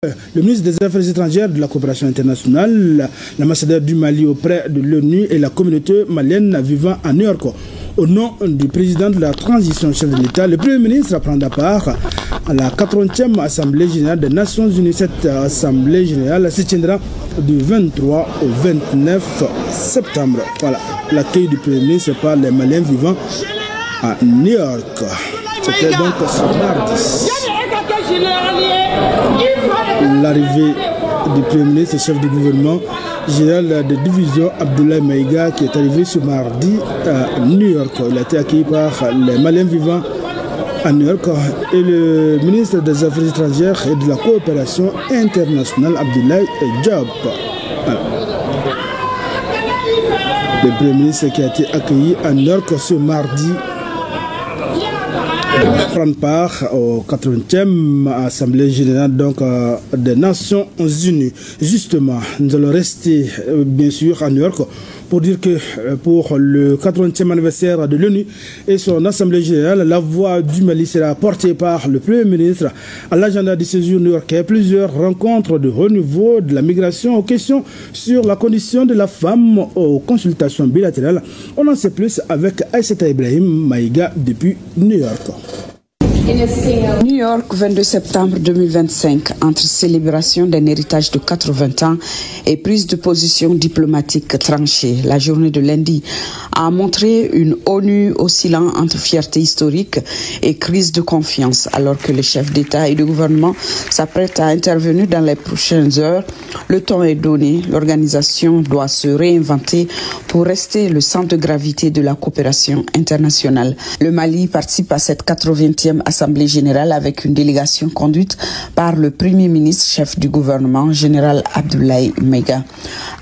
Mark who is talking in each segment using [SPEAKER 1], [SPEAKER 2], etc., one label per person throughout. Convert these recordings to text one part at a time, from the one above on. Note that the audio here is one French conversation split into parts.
[SPEAKER 1] Le ministre des Affaires étrangères de la coopération internationale, l'ambassadeur du Mali auprès de l'ONU et la communauté malienne vivant à New York. Au nom du président de la transition chef de l'État, le Premier ministre prendra part à la 40e Assemblée générale des Nations Unies. Cette Assemblée générale se tiendra du 23 au 29 septembre. Voilà, l'accueil du Premier ministre par les Maliens vivant à New York. C'était donc ce mardi. L'arrivée du Premier ministre, chef du gouvernement général de division Abdoulaye Maïga, qui est arrivé ce mardi à New York. Il a été accueilli par les Maliens vivant à New York et le ministre des Affaires étrangères et de la coopération internationale Abdoulaye Diop. Voilà. Le Premier ministre qui a été accueilli à New York ce mardi prendre part au 80e Assemblée générale donc, des Nations Unies. Justement, nous allons rester bien sûr à New York pour dire que pour le 80e anniversaire de l'ONU et son Assemblée générale, la voix du Mali sera portée par le Premier ministre. À l'agenda du séjour new-yorkais, plusieurs rencontres de haut niveau, de la migration aux questions sur la condition de la femme, aux consultations bilatérales. On en sait plus avec Aïssata Ibrahim Maïga depuis New York.
[SPEAKER 2] New York, 22 septembre 2025, entre célébration d'un héritage de 80 ans et prise de position diplomatique tranchée. La journée de lundi a montré une ONU oscillant entre fierté historique et crise de confiance. Alors que les chefs d'État et de gouvernement s'apprêtent à intervenir dans les prochaines heures, le temps est donné. L'organisation doit se réinventer pour rester le centre de gravité de la coopération internationale. Le Mali participe à cette 80e Assemblée générale avec une délégation conduite par le Premier ministre, chef du gouvernement, général Abdoulaye Maïga.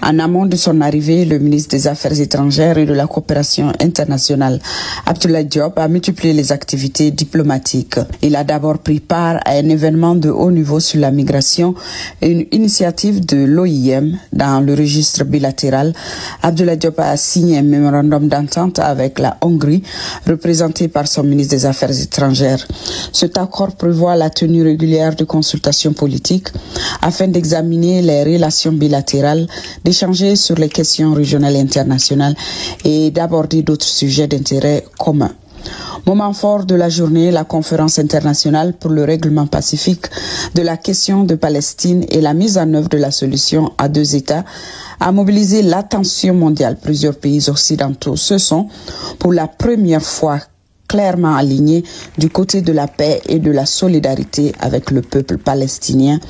[SPEAKER 2] En amont de son arrivée, le ministre des Affaires étrangères et de la coopération internationale, Abdoulaye Diop, a multiplié les activités diplomatiques. Il a d'abord pris part à un événement de haut niveau sur la migration, une initiative de l'OIM dans le registre bilatéral. Abdoulaye Diop a signé un mémorandum d'entente avec la Hongrie, représenté par son ministre des Affaires étrangères. Cet accord prévoit la tenue régulière de consultations politiques afin d'examiner les relations bilatérales, d'échanger sur les questions régionales et internationales et d'aborder d'autres sujets d'intérêt commun. Moment fort de la journée, la conférence internationale pour le règlement pacifique de la question de Palestine et la mise en œuvre de la solution à deux États a mobilisé l'attention mondiale. Plusieurs pays occidentaux se sont, pour la première fois, clairement alignés du côté de la paix et de la solidarité avec le peuple palestinien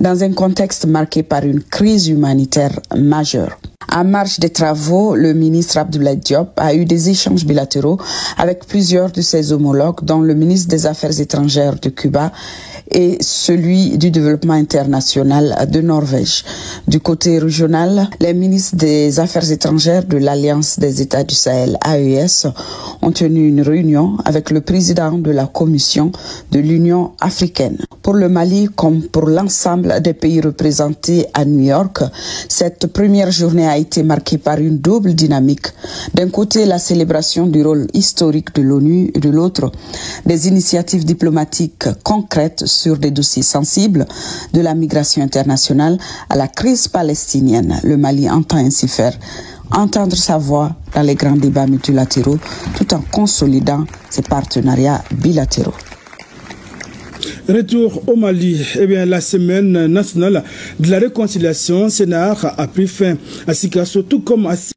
[SPEAKER 2] dans un contexte marqué par une crise humanitaire majeure. En marge des travaux, le ministre Abdoulaye Diop a eu des échanges bilatéraux avec plusieurs de ses homologues, dont le ministre des Affaires étrangères de Cuba et celui du développement international de Norvège. Du côté régional, les ministres des Affaires étrangères de l'Alliance des États du Sahel, AES, ont tenu une réunion avec le président de la Commission de l'Union africaine. Pour le Mali, comme pour l'ensemble des pays représentés à New York, cette première journée a été marquée par une double dynamique. D'un côté, la célébration du rôle historique de l'ONU et de l'autre, des initiatives diplomatiques concrètes sur des dossiers sensibles, de la migration internationale à la crise palestinienne. Le Mali entend ainsi faire entendre sa voix dans les grands débats multilatéraux tout en consolidant ses partenariats bilatéraux.
[SPEAKER 1] Retour au Mali. Eh bien, la semaine nationale de la réconciliation, Sénart a pris fin à Sikasso, tout comme à